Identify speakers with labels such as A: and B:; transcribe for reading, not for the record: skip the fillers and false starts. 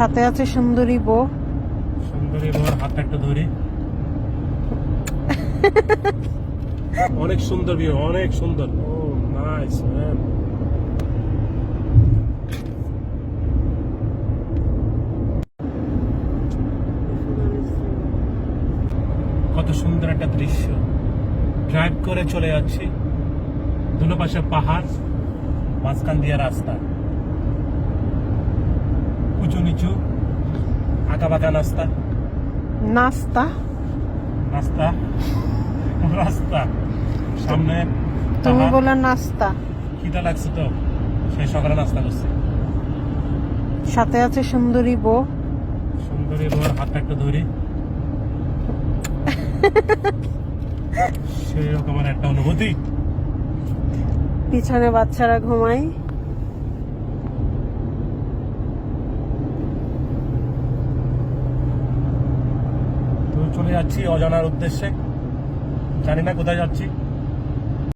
A: সাথে আছে সুন্দরী বউ।
B: সুন্দরী বউর হাতটা একটু ধরি। অনেক সুন্দর ভিউ, অনেক সুন্দর। ও নাইস ম্যান। কত সুন্দর একটা দৃশ্য। ড্রাইভ করে চলে যাচ্ছি, দুনো পাশে পাহাড়, মাঝখান দিয়ে রাস্তা, উঁচু নিচু, আঁকা বাঁকা রাস্তা
A: নাস্তা
B: রাস্তা রাস্তা সামনে
A: তুমি
B: পাহাড়।
A: বলে নাস্তা।
B: খিদা লাগছে তো, সেই সকালে নাস্তা করছি।
A: সাথে আছে সুন্দরী বউ।
B: সুন্দরী বউর হাতটা একটু ধরি। সেই রকমের একটা অনুভূতি।
A: পিছনে বাচ্চারা ঘুমায়।
B: তো চলে যাচ্ছি অজানার উদ্দেশ্যে, জানি না কোথায় যাচ্ছি।